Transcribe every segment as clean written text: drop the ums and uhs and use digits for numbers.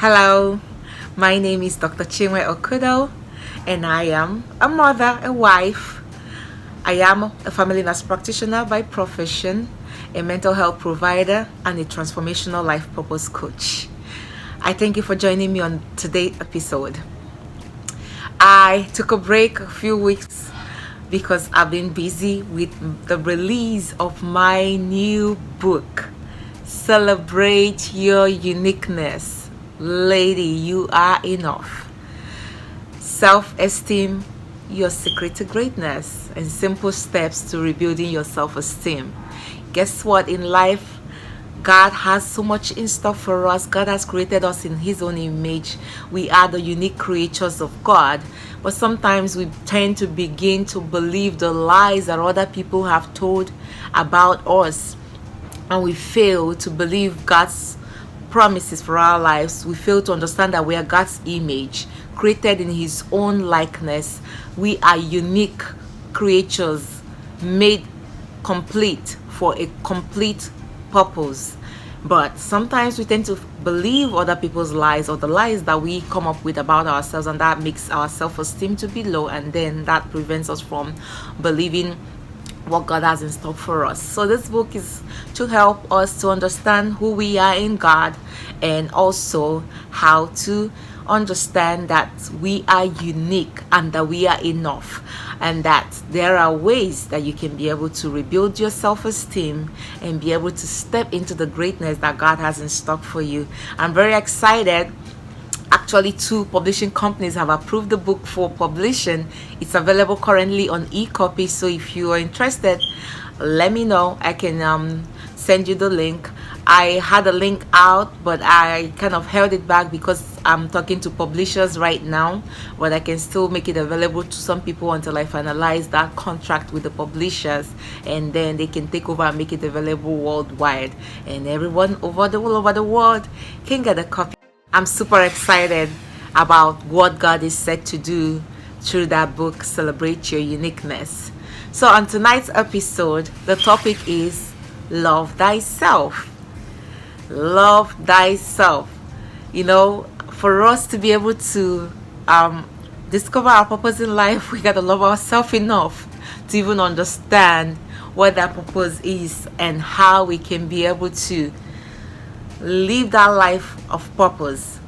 Hello, my name is Dr. Chinwe Okudo, and I am a mother, a wife. I am a family nurse practitioner by profession, a mental health provider, and a transformational life purpose coach. I thank you for joining me on today's episode. I took a break a few weeks because I've been busy with the release of my new book, Celebrate Your Uniqueness. Lady, you are enough. Self-esteem, your secret to greatness, and simple steps to rebuilding your self-esteem. Guess what? In life, God has so much in store for us. God has created us in His own image. We are the unique creatures of God. But sometimes we tend to begin to believe the lies that other people have told about us. And we fail to believe God's promises for our lives. We fail to understand that we are God's image, created in His own likeness. We are unique creatures made complete for a complete purpose. But sometimes we tend to believe other people's lies or the lies that we come up with about ourselves, and that makes our self-esteem to be low, and then that prevents us from believing what God has in store for us. So this book is to help us to understand who we are in God, and also how to understand that we are unique and that we are enough, and that there are ways that you can be able to rebuild your self-esteem and be able to step into the greatness that God has in stock for you. I'm very excited. Actually, 2 publishing companies have approved the book for publishing. It's available currently on e-copy, so if you are interested, let me know. I can send you the link. I had a link out, but I kind of held it back because I'm talking to publishers right now, but I can still make it available to some people until I finalize that contract with the publishers, and then they can take over and make it available worldwide, and everyone all over the world can get a copy. I'm super excited about what God is set to do through that book, Celebrate Your Uniqueness. So on tonight's episode, the topic is Love Thyself. Love Thyself. You know, for us to be able to discover our purpose in life, we got to love ourselves enough to even understand what that purpose is and how we can be able to live that life of purpose.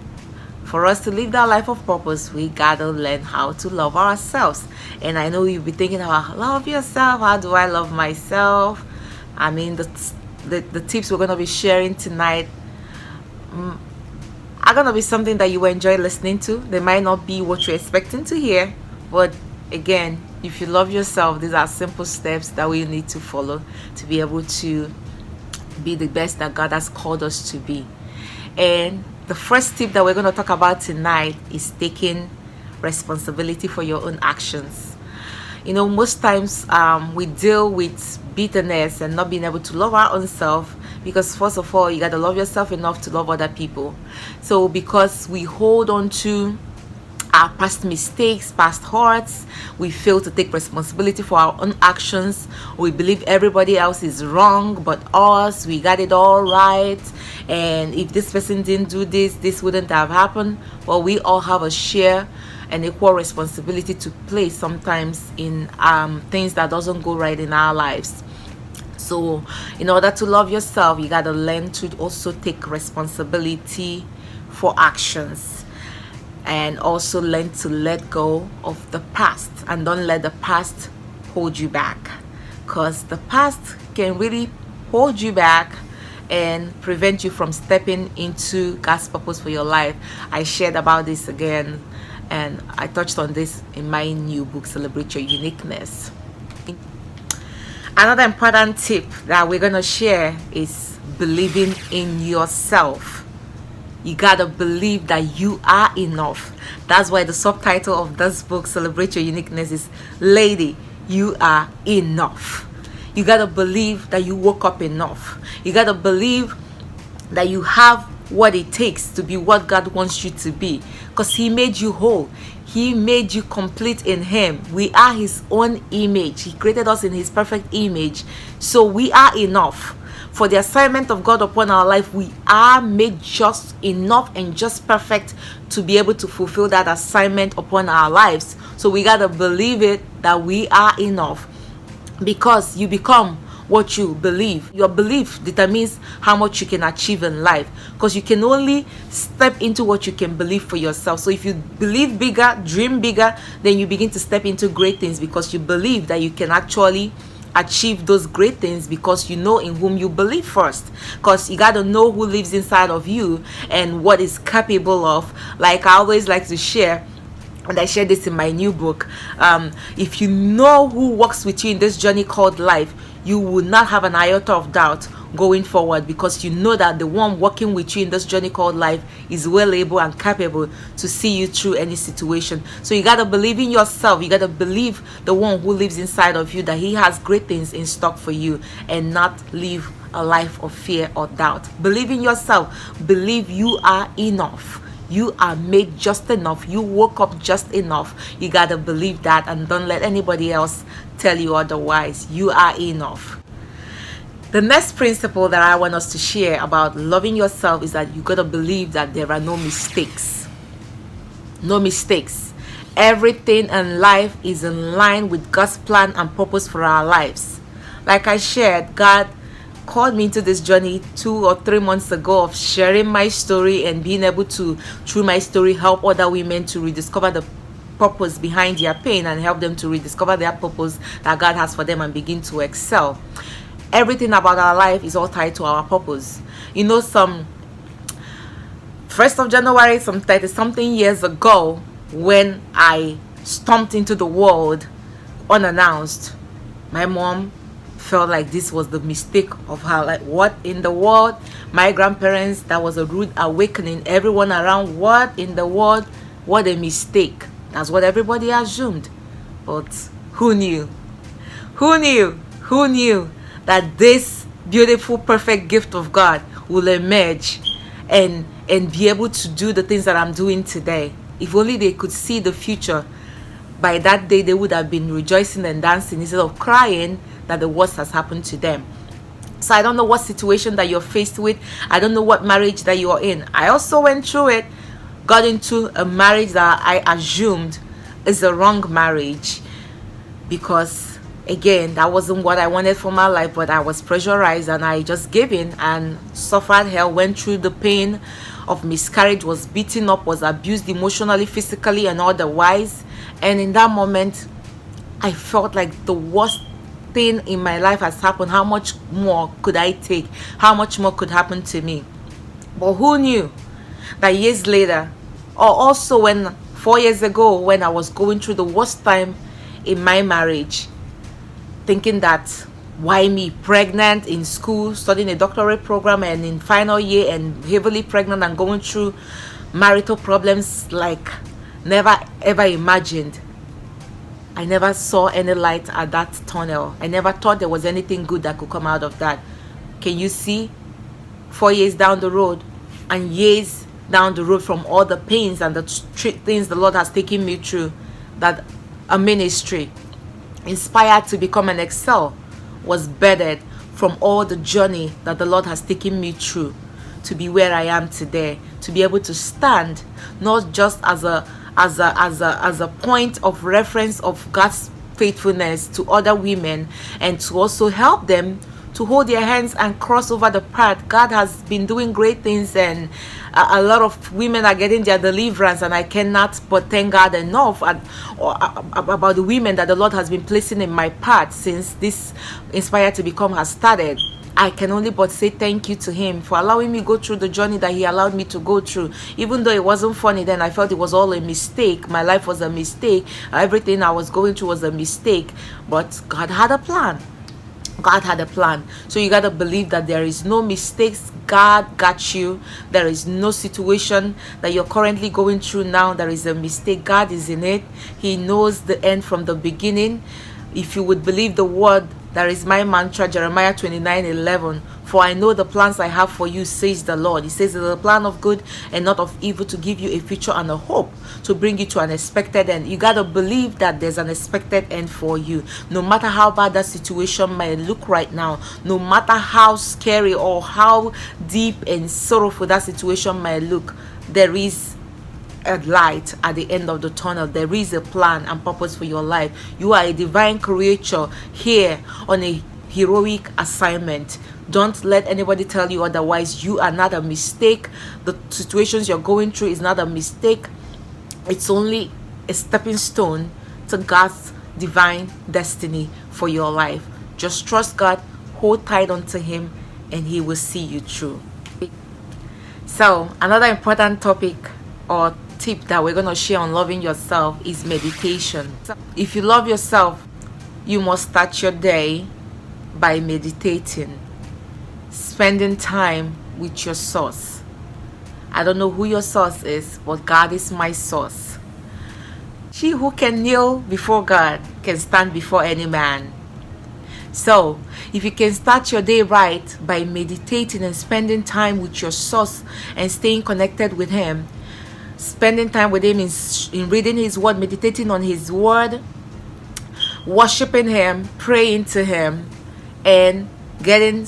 For us to live that life of purpose, we gotta learn how to love ourselves. And I know you'll be thinking about, love yourself, how do I love myself? I mean, the tips we're gonna be sharing tonight are gonna be something that you will enjoy listening to. They might not be what you're expecting to hear, but again, if you love yourself, these are simple steps that we need to follow to be able to be the best that God has called us to be. And the first tip that we're going to talk about tonight is taking responsibility for your own actions. You know, most times we deal with bitterness and not being able to love our own self, because first of all, you got to love yourself enough to love other people. So because we hold on to our past mistakes, past hurts, we fail to take responsibility for our own actions. We believe everybody else is wrong but us. We got it all right, and if this person didn't do this, this wouldn't have happened. Well, we all have a share and equal responsibility to play sometimes in things that doesn't go right in our lives. So in order to love yourself, you got to learn to also take responsibility for actions, and also learn to let go of the past, and don't let the past hold you back, because the past can really hold you back and prevent you from stepping into God's purpose for your life. I shared about this again, and I touched on this in my new book, Celebrate Your Uniqueness. Another important tip that we're going to share is believing in yourself. You gotta believe that you are enough. That's why the subtitle of this book, Celebrate Your Uniqueness, is Lady, you are enough. You gotta believe that you woke up enough. You gotta believe that you have what it takes to be what God wants you to be, because He made you whole. He made you complete in Him. We are His own image. He created us in His perfect image. So we are enough. for the assignment of God upon our life, we are made just enough and just perfect to be able to fulfill that assignment upon our lives. So we got to believe it, that we are enough, because you become what you believe. Your belief determines how much you can achieve in life, because you can only step into what you can believe for yourself. So if you believe bigger, dream bigger, then you begin to step into great things, because you believe that you can actually achieve those great things, because you know in whom you believe first. Because you got to know who lives inside of you and what is capable of. Like I always like to share, and I share this in my new book, if you know who walks with you in this journey called life, you will not have an iota of doubt going forward, because you know that the one walking with you in this journey called life is well able and capable to see you through any situation. So you got to believe in yourself. You got to believe the one who lives inside of you, that he has great things in stock for you, and not live a life of fear or doubt. Believe in yourself. Believe you are enough. You are made just enough. You woke up just enough. You got to believe that, and don't let anybody else tell you otherwise. You are enough. The next principle that I want us to share about loving yourself is that you got to believe that there are no mistakes. No mistakes. Everything in life is in line with God's plan and purpose for our lives. Like I shared, God called me into this journey 2 or 3 months ago of sharing my story and being able to, through my story, help other women to rediscover the purpose behind their pain, and help them to rediscover their purpose that God has for them and begin to excel. Everything about our life is all tied to our purpose. You know, some 1st of January, some 30 something years ago, when I stomped into the world unannounced, my mom felt like this was the mistake of her. Like, what in the world? My grandparents, that was a rude awakening. Everyone around, what in the world? What a mistake. That's what everybody assumed. But who knew? Who knew? Who knew that this beautiful, perfect gift of God will emerge and be able to do the things that I'm doing today? If only they could see the future. By that day, they would have been rejoicing and dancing instead of crying that the worst has happened to them. So I don't know what situation that you're faced with. I don't know what marriage that you're in. I also went through it. Got into a marriage that I assumed is a wrong marriage, because again, that wasn't what I wanted for my life, but I was pressurized and I just gave in and suffered hell, went through the pain of miscarriage, was beaten up, was abused emotionally, physically, and otherwise. And in that moment, I felt like the worst thing in my life has happened. How much more could I take? How much more could happen to me? But who knew that years later, or also when 4 years ago, when I was going through the worst time in my marriage, thinking that, why me, pregnant in school, studying a doctorate program, and in final year, and heavily pregnant and going through marital problems like never ever imagined. I never saw any light at that tunnel. I never thought there was anything good that could come out of that. Can you see? 4 years down the road, and years down the road from all the pains and the things the Lord has taken me through, that a ministry inspired to become an excel was bedded from all the journey that the Lord has taken me through to be where I am today, to be able to stand not just as a point of reference of God's faithfulness to other women, and to also help them to hold their hands and cross over the path. God has been doing great things, and a lot of women are getting their deliverance, and I cannot but thank God enough about the women that the Lord has been placing in my path since this Inspired to Become has started. I can only but say thank you to him for allowing me go through the journey that he allowed me to go through. Even though it wasn't funny then, I felt it was all a mistake. My life was a mistake. Everything I was going through was a mistake. But God had a plan. God had a plan. So you got to believe that there is no mistakes. God got you. There is no situation that you're currently going through now there is a mistake. God is in it. He knows the end from the beginning. If you would believe the word that is my mantra, Jeremiah 29:11, for I know the plans I have for you, says the Lord. He says it's a plan of good and not of evil, to give you a future and a hope, to bring you to an expected end. You got to believe that there's an expected end for you. No matter how bad that situation might look right now, no matter how scary or how deep and sorrowful that situation might look, there is a light at the end of the tunnel. There is a plan and purpose for your life. You are a divine creature here on a heroic assignment. Don't let anybody tell you otherwise. You are not a mistake. The situations you're going through is not a mistake. It's only a stepping stone to God's divine destiny for your life. Just trust God, hold tight onto Him, and He will see you through. So another important topic or tip that we're going to share on loving yourself is meditation. So if you love yourself, you must start your day by meditating, spending time with your source. I don't know who your source is, but God is my source. She who can kneel before God can stand before any man. So if you can start your day right by meditating and spending time with your source and staying connected with Him, spending time with Him in reading His word, meditating on His word, worshiping Him, praying to Him, and getting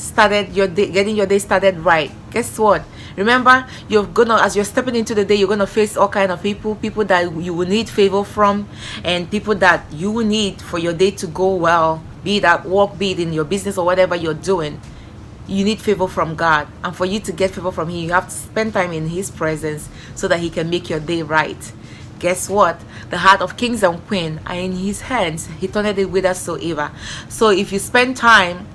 your day started right. Guess what? Remember, as you're stepping into the day, you're gonna face all kind of people that you will need favor from, and people that you will need for your day to go well, be it at work, be it in your business or whatever you're doing. You need favor from God, and for you to get favor from Him, you have to spend time in His presence so that He can make your day right. Guess what? The heart of kings and queens are in His hands. He turned it whithersoever. So if you spend time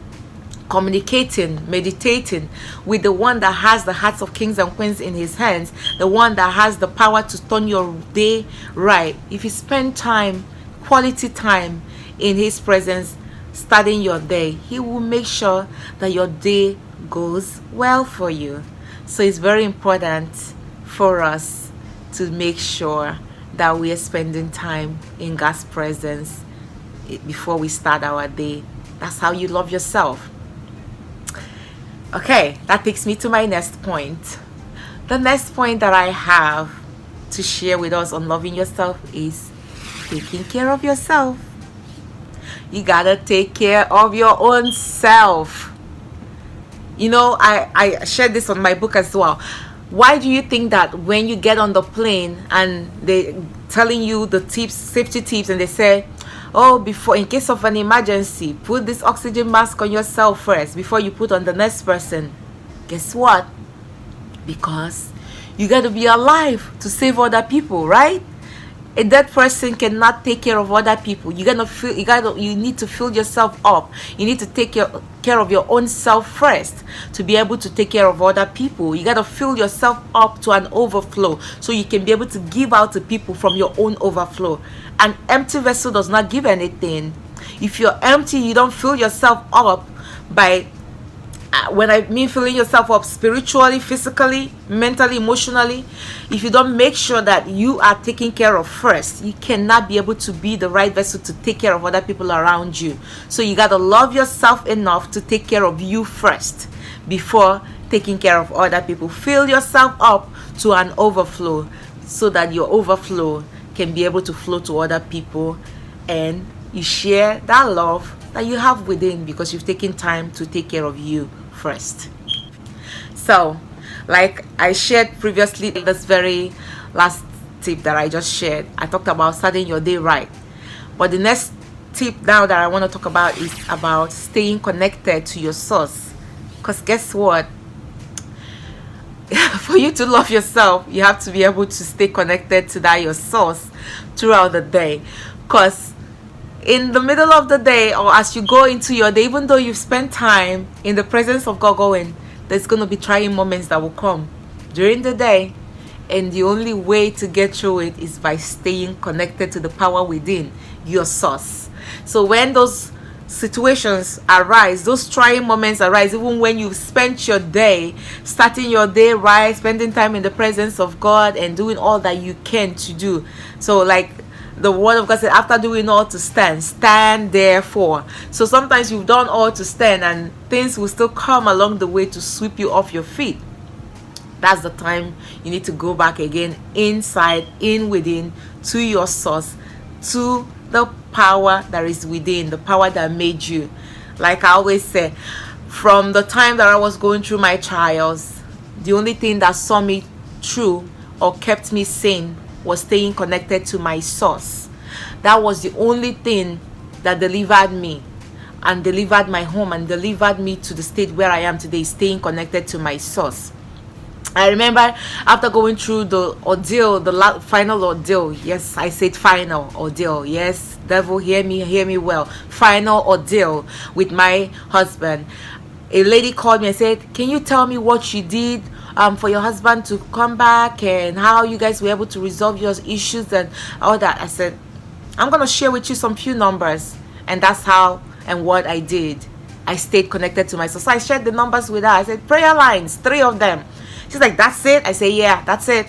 communicating, meditating with the one that has the hearts of kings and queens in His hands, the one that has the power to turn your day right, if you spend time, quality time in His presence, starting your day, He will make sure that your day goes well for you. So it's very important for us to make sure that we are spending time in God's presence before we start our day. That's how you love yourself. Okay, that takes me to my next point. The next point that I have to share with us on loving yourself is taking care of yourself. You gotta take care of your own self. You know, I shared this on my book as well. Why do you think that when you get on the plane and they telling you the tips, safety tips, and they say, oh, before, in case of an emergency, put this oxygen mask on yourself first before you put on the next person? Guess what? Because you got to be alive to save other people, right? A dead person cannot take care of other people. You need to fill yourself up. You need to take care of your own self first to be able to take care of other people. You got to fill yourself up to an overflow so you can be able to give out to people from your own overflow. An empty vessel does not give anything. If you're empty, you don't fill yourself up by when I mean filling yourself up spiritually, physically, mentally, emotionally. If you don't make sure that you are taken care of first, you cannot be able to be the right vessel to take care of other people around you. So you got to love yourself enough to take care of you first before taking care of other people. Fill yourself up to an overflow so that your overflow can be able to flow to other people, and you share that love that you have within because you've taken time to take care of you first. So, like I shared previously, this very last tip that I just shared, I talked about starting your day right. But the next tip now that I want to talk about is about staying connected to your source. Because guess what? For you to love yourself, you have to be able to stay connected to that your source throughout the day. Because in the middle of the day, or as you go into your day, even though you've spent time in the presence of God going, there's going to be trying moments that will come during the day, and the only way to get through it is by staying connected to the power within your source. So when those situations arise, those trying moments arise, even when you've spent your day starting your day right, spending time in the presence of God and doing all that you can to do. So like the word of God said, after doing all to stand, stand therefore. So sometimes you've done all to stand and things will still come along the way to sweep you off your feet. That's the time you need to go back again inside, in within, to your source, to the power that is within, the power that made you. Like I always say, from the time that I was going through my trials, the only thing that saw me through or kept me sane was staying connected to my source. That was the only thing that delivered me and delivered my home and delivered me to the state where I am today, staying connected to my source. I remember after going through the ordeal, the final ordeal. Yes, I said final ordeal. Yes, devil, hear me well. Final ordeal with my husband. A lady called me and said, can you tell me what you did for your husband to come back and how you guys were able to resolve your issues and all that? I said, I'm going to share with you some few numbers. And that's how and what I did. I stayed connected to myself. So I shared the numbers with her. I said, prayer lines, 3 of them. She's like, that's it? I say, yeah, that's it.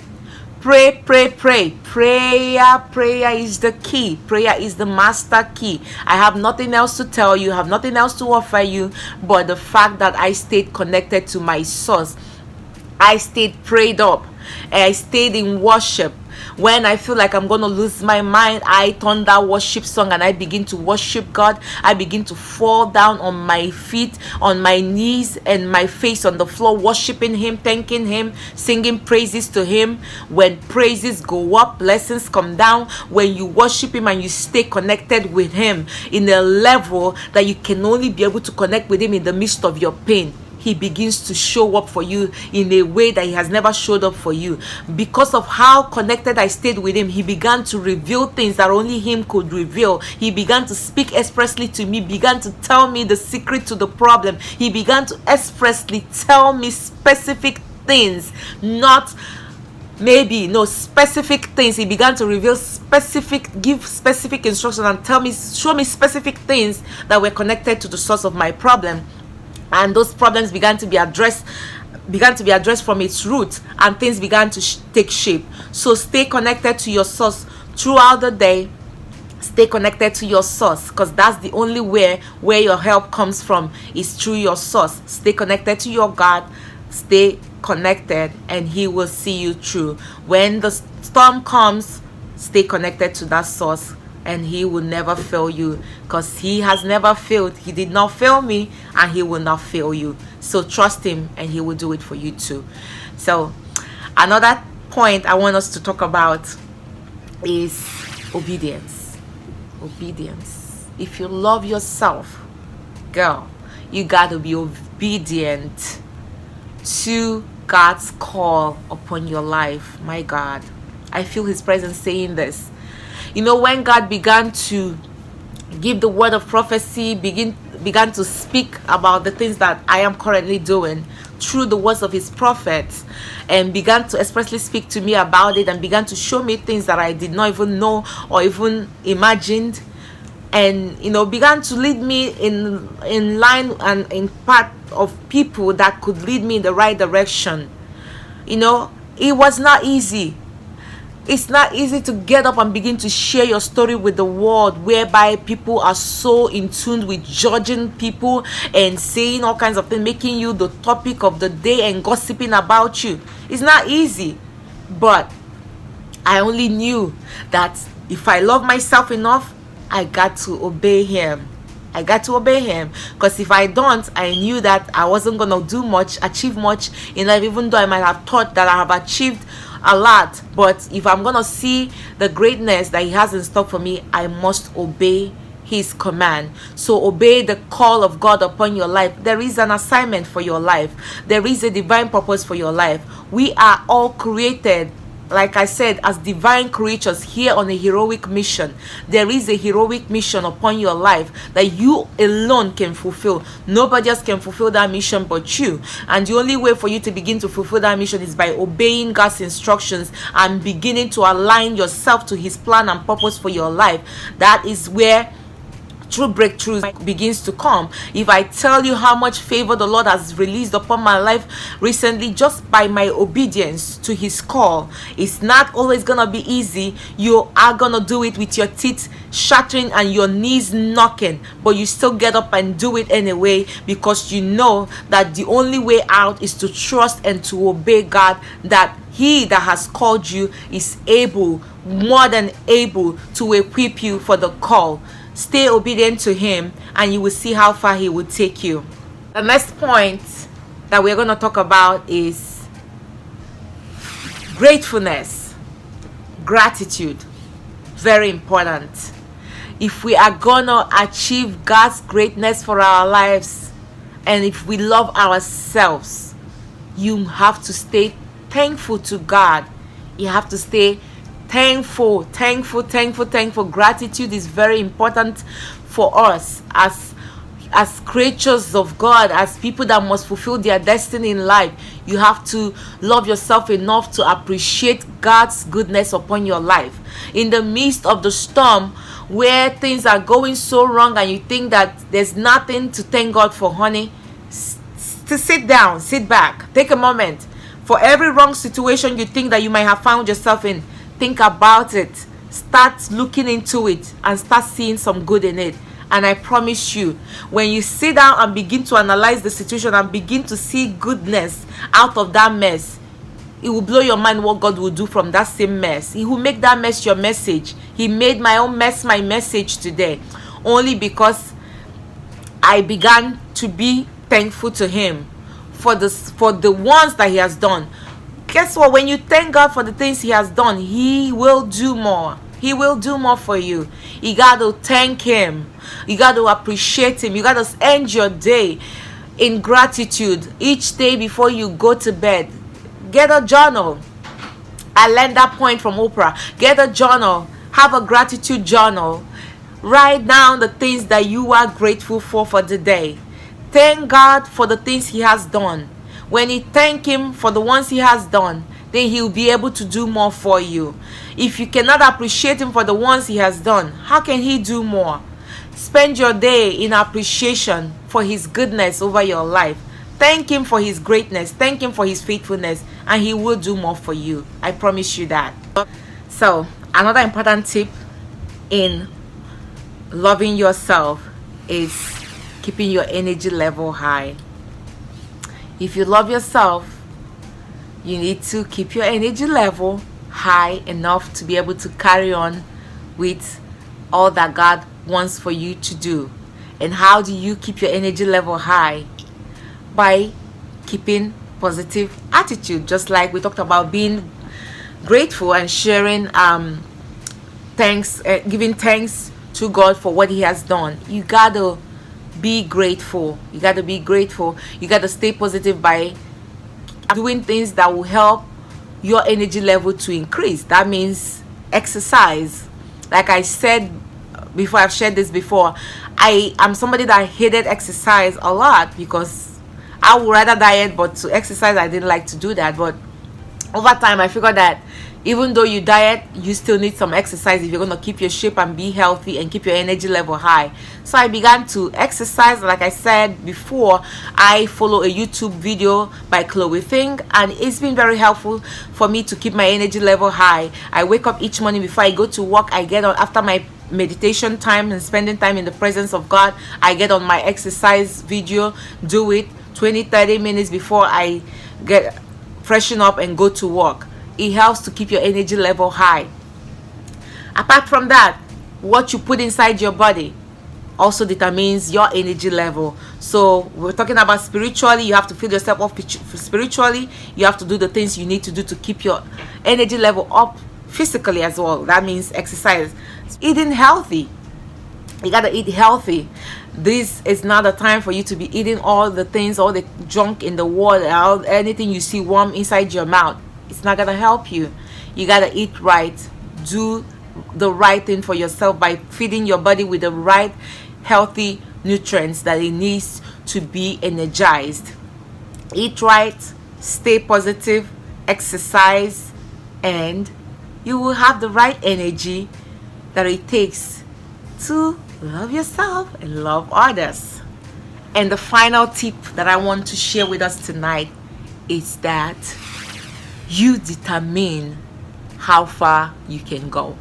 Pray, pray, pray. Prayer is the key. Prayer is the master key. I have nothing else to tell you. I have nothing else to offer you but the fact that I stayed connected to my source. I stayed prayed up. I stayed in worship. When I feel like I'm going to lose my mind, I turn that worship song and I begin to worship God. I begin to fall down on my feet, on my knees and my face on the floor, worshiping Him, thanking Him, singing praises to Him. When praises go up, blessings come down. When you worship Him and you stay connected with Him in a level that you can only be able to connect with Him in the midst of your pain, He begins to show up for you in a way that He has never showed up for you. Because of how connected I stayed with Him, He began to reveal things that only Him could reveal. He began to speak expressly to me, began to tell me the secret to the problem. He began to expressly tell me specific things, not maybe, no, specific things. He began to reveal give specific instructions and show me specific things that were connected to the source of my problem. And those problems began to be addressed from its root, and things began to take shape. So stay connected to your source throughout the day. Stay connected to your source, because that's the only way where your help comes from, is through your source. Stay connected to your God. Stay connected and He will see you through. When the storm comes, stay connected to that source, and He will never fail you, because He has never failed. He did not fail me, and He will not fail you. So trust Him and He will do it for you too. So another point I want us to talk about is obedience. Obedience. If you love yourself, girl, you got to be obedient to God's call upon your life. My God, I feel His presence saying this. You know, when God began to give the word of prophecy, began to speak about the things that I am currently doing through the words of His prophets, and began to expressly speak to me about it, and began to show me things that I did not even know or even imagined, and began to lead me in line and in path of people that could lead me in the right direction. It was not easy. It's not easy to get up and begin to share your story with the world, whereby people are so in tune with judging people and saying all kinds of things, making you the topic of the day and gossiping about you. It's not easy. But I only knew that if I love myself enough, I got to obey Him. I got to obey Him, because if I don't, I knew that I wasn't going to achieve much in life, even though I might have thought that I have achieved a lot. But if I'm going to see the greatness that He has in store for me, I must obey His command. So obey the call of God upon your life. There is an assignment for your life. There is a divine purpose for your life. We are all created, like I said, as divine creatures here on a heroic mission. There is a heroic mission upon your life that you alone can fulfill. Nobody else can fulfill that mission but you. And the only way for you to begin to fulfill that mission is by obeying God's instructions and beginning to align yourself to His plan and purpose for your life. That is where true breakthroughs begins to come. If I tell you how much favor the Lord has released upon my life recently just by my obedience to his call, it's not always gonna be easy. You are gonna do it with your teeth shattering and your knees knocking, but you still get up and do it anyway, because you know that the only way out is to trust and to obey God, that he that has called you is able, more than able, to equip you for the call. Stay obedient to him and you will see how far he will take you. The next point that we're going to talk about is gratefulness, gratitude. Very important. If we are going to achieve God's greatness for our lives, and if we love ourselves, you have to stay thankful to God. You have to stay thankful. Gratitude is very important for us as creatures of God, as people that must fulfill their destiny in life. You have to love yourself enough to appreciate God's goodness upon your life. In the midst of the storm, where things are going so wrong and you think that there's nothing to thank God for, honey, to sit down, sit back, take a moment. For every wrong situation you think that you might have found yourself in, think about it, start looking into it, and start seeing some good in it. And I promise you, when you sit down and begin to analyze the situation and begin to see goodness out of that mess, it will blow your mind what God will do from that same mess. He will make that mess your message. He made my own mess my message today, only because I began to be thankful to him for the ones that he has done. Guess what? When you thank God for the things he has done, he will do more. He will do more for you. You got to thank him. You got to appreciate him. You got to end your day in gratitude. Each day before you go to bed, get a journal. I learned that point from Oprah. Get a journal. Have a gratitude journal. Write down the things that you are grateful for the day. Thank God for the things he has done. When you thank him for the ones he has done, then he will be able to do more for you. If you cannot appreciate him for the ones he has done, how can he do more? Spend your day in appreciation for his goodness over your life. Thank him for his greatness. Thank him for his faithfulness, and he will do more for you. I promise you that. So, another important tip in loving yourself is keeping your energy level high. If you love yourself, you need to keep your energy level high enough to be able to carry on with all that God wants for you to do. And how do you keep your energy level high? By keeping positive attitude, just like we talked about being grateful and sharing thanks, giving thanks to God for what he has done. You gotta be grateful. You gotta be grateful. You gotta stay positive by doing things that will help your energy level to increase. That means exercise. Like I said before, I've shared this before, I am somebody that hated exercise a lot because I would rather diet, but to exercise I didn't like to do that. But over time I figured that even though you diet, you still need some exercise if you're going to keep your shape and be healthy and keep your energy level high. So I began to exercise. Like I said before, I follow a YouTube video by Chloe Thing, and it's been very helpful for me to keep my energy level high. I wake up each morning before I go to work. I get on after my meditation time and spending time in the presence of God. I get on my exercise video, do it 20-30 minutes before I get freshen up and go to work. It helps to keep your energy level high. Apart from that, what you put inside your body also determines your energy level. So we're talking about spiritually. You have to fill yourself up spiritually. You have to do the things you need to do to keep your energy level up physically as well. That means exercise. Eating healthy. You gotta eat healthy. This is not a time for you to be eating all the things, all the junk in the world, anything you see warm inside your mouth. It's not gonna help you. You gotta eat right. Do the right thing for yourself by feeding your body with the right healthy nutrients that it needs to be energized. Eat right, stay positive, exercise, and you will have the right energy that it takes to love yourself and love others. And the final tip that I want to share with us tonight is that you determine how far you can go.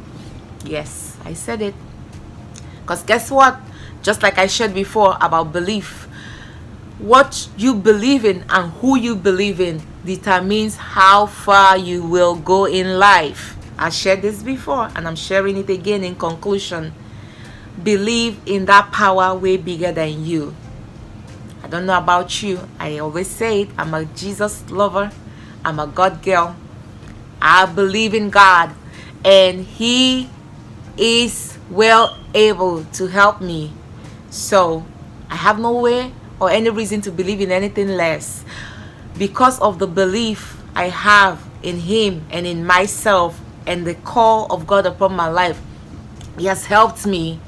Yes, I said it. Because guess what? Just like I shared before about belief, what you believe in and who you believe in determines how far you will go in life. I shared this before and I'm sharing it again in conclusion. Believe in that power way bigger than you. I don't know about you. I always say it. I'm a Jesus lover. I'm a God girl. I believe in God, and He is well able to help me. So I have no way or any reason to believe in anything less. Because of the belief I have in Him and in myself and the call of God upon my life, He has helped me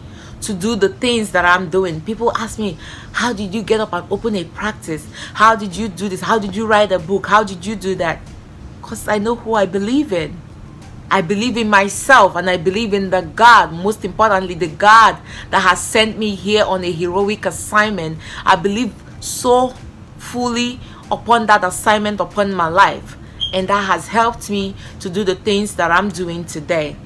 to do the things that I'm doing. People ask me, how did you get up and open a practice? How did you do this? How did you write a book? How did you do that? Because I know who I believe in. I believe in myself, and I believe in the God, most importantly, the God that has sent me here on a heroic assignment. I believe so fully upon that assignment upon my life, and that has helped me to do the things that I'm doing today.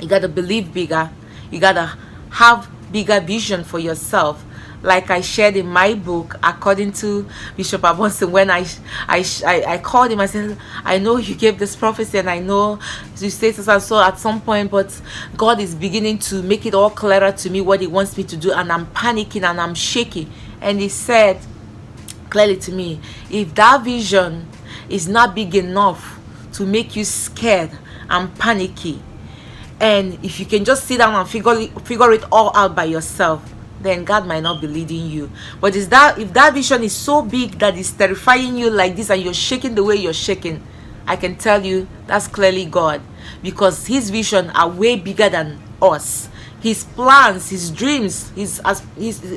You got to believe bigger. You got to have bigger vision for yourself. Like I shared in my book, according to Bishop Abonson, when I called him, I said, I know you gave this prophecy and I know you say this and so at some point, but God is beginning to make it all clearer to me what He wants me to do, and I'm panicking and I'm shaking. And He said clearly to me, if that vision is not big enough to make you scared and panicky, and if you can just sit down and figure it all out by yourself, then God might not be leading you. But if that vision is so big that it's terrifying you like this and you're shaking the way you're shaking, I can tell you that's clearly God, because His vision are way bigger than us. His plans, His dreams,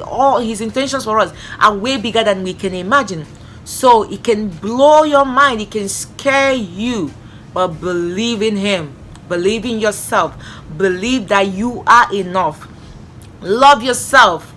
all His intentions for us are way bigger than we can imagine. So it can blow your mind, it can scare you, but believe in Him. Believe in yourself. Believe that you are enough. Love yourself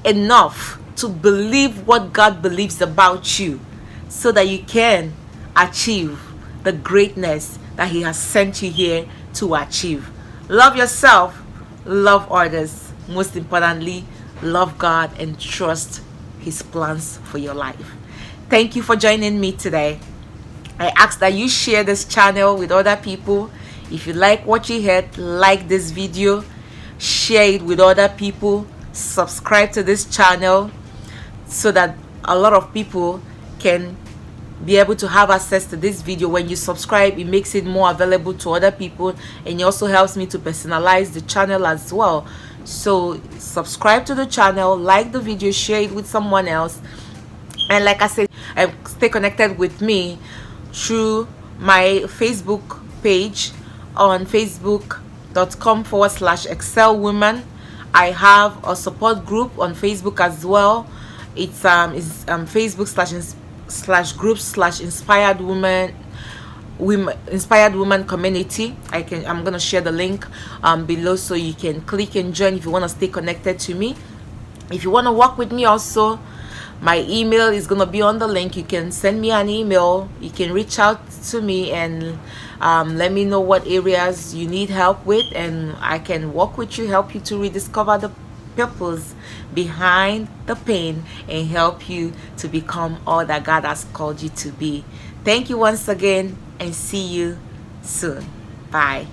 enough to believe what God believes about you, so that you can achieve the greatness that He has sent you here to achieve. Love yourself, love others. Most importantly, love God and trust His plans for your life. Thank you for joining me today. I ask that you share this channel with other people. If you like what you heard, like this video, share it with other people, subscribe to this channel so that a lot of people can be able to have access to this video. When you subscribe, it makes it more available to other people, and it also helps me to personalize the channel as well. So subscribe to the channel, like the video, share it with someone else, and like I said, stay connected with me through my Facebook page on facebook.com/excelwoman. I have a support group on Facebook as well. It's facebook.com/group/inspired woman community. I'm gonna share the link below, so you can click and join if you want to stay connected to me. If you want to work with me also, my email is gonna be on the link. You can send me an email, you can reach out to me and let me know what areas you need help with, and I can work with you, help you to rediscover the purpose behind the pain, and help you to become all that God has called you to be. Thank you once again, and see you soon. Bye.